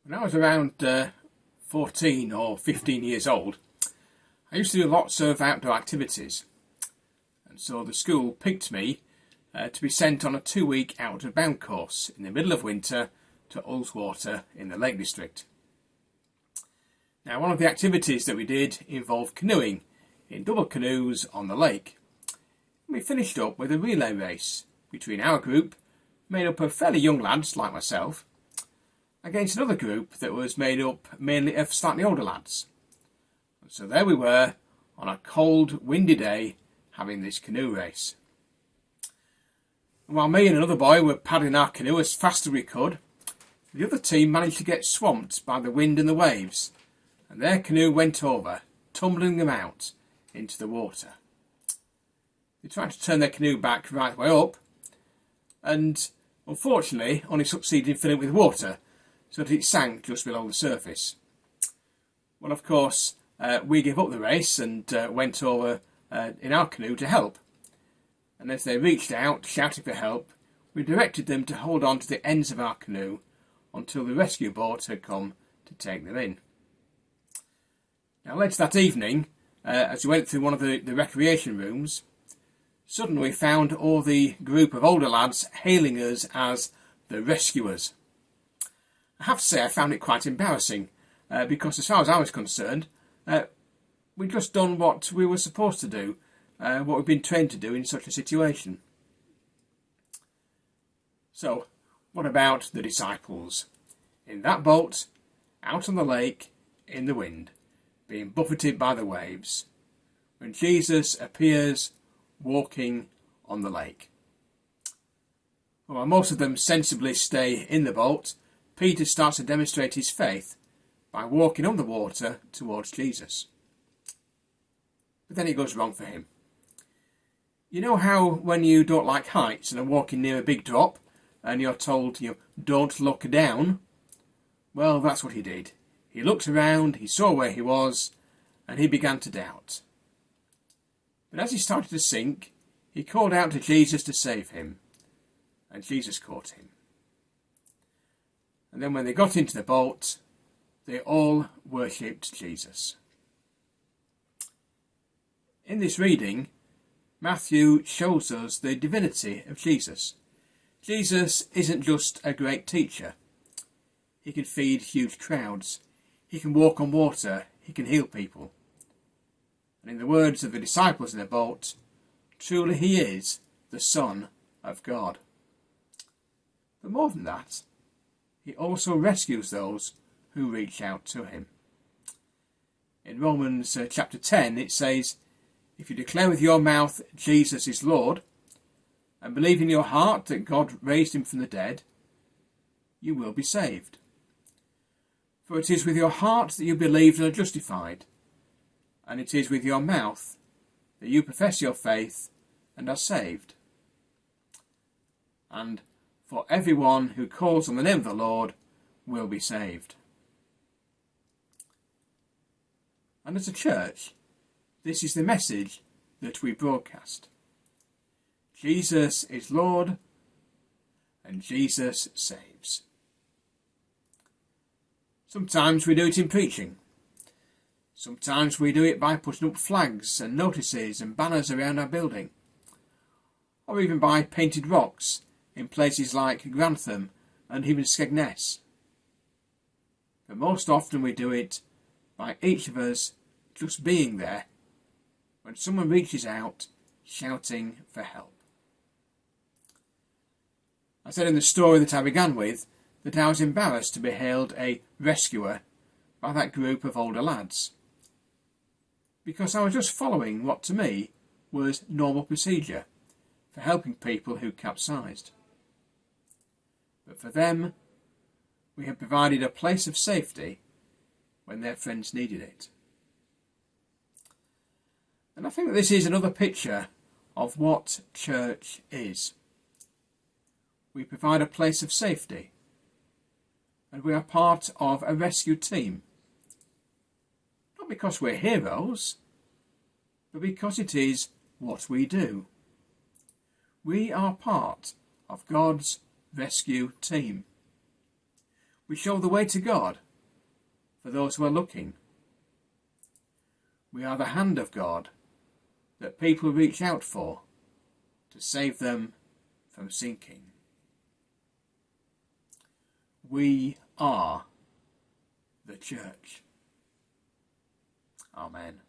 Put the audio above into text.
When I was around 14 or 15 years old, I used to do lots of outdoor activities. And so the school picked me to be sent on a 2-week outward bound course in the middle of winter to Ullswater in the Lake District. Now, one of the activities that we did involved canoeing in double canoes on the lake. We finished up with a relay race between our group, made up of fairly young lads like myself, against another group that was made up mainly of slightly older lads. And so there we were on a cold, windy day having this canoe race. And while me and another boy were paddling our canoe as fast as we could, the other team managed to get swamped by the wind and the waves, and their canoe went over, tumbling them out into the water. They tried to turn their canoe back right way up, and unfortunately only succeeded in filling it with water, so that it sank just below the surface. Well, of course, we gave up the race and went over in our canoe to help. And as they reached out, shouting for help, we directed them to hold on to the ends of our canoe until the rescue boat had come to take them in. Now, later that evening, as we went through one of the recreation rooms, suddenly we found all the group of older lads hailing us as the rescuers. I have to say I found it quite embarrassing because as far as I was concerned, we'd just done what we were supposed to do, what we'd been trained to do in such a situation. So, what about the disciples? In that boat, out on the lake, in the wind, being buffeted by the waves, when Jesus appears walking on the lake. While most of them sensibly stay in the boat, Peter starts to demonstrate his faith by walking on the water towards Jesus. But then it goes wrong for him. You know how when you don't like heights and are walking near a big drop and you're told, don't look down? Well, that's what he did. He looked around, he saw where he was, and he began to doubt. But as he started to sink, he called out to Jesus to save him, and Jesus caught him. And then when they got into the boat, they all worshipped Jesus. In this reading, Matthew shows us the divinity of Jesus. Jesus isn't just a great teacher. He can feed huge crowds. He can walk on water. He can heal people. And in the words of the disciples in the boat, truly he is the Son of God. But more than that, he also rescues those who reach out to him. In Romans chapter 10 it says, if you declare with your mouth Jesus is Lord, and believe in your heart that God raised him from the dead, you will be saved. For it is with your heart that you believe and are justified, and it is with your mouth that you profess your faith and are saved. And for everyone who calls on the name of the Lord will be saved. And as a church, this is the message that we broadcast. Jesus is Lord, and Jesus saves. Sometimes we do it in preaching. Sometimes we do it by putting up flags and notices and banners around our building, or even by painted rocks in places like Grantham and even Skegness. But most often we do it by each of us just being there when someone reaches out shouting for help. I said in the story that I began with that I was embarrassed to be hailed a rescuer by that group of older lads, because I was just following what to me was normal procedure for helping people who capsized. But for them, we had provided a place of safety when their friends needed it. And I think that this is another picture of what church is. We provide a place of safety, and we are part of a rescue team. Not because we're heroes, but because it is what we do. We are part of God's rescue team. We show the way to God for those who are looking. We are the hand of God that people reach out for to save them from sinking. We are the church. Amen.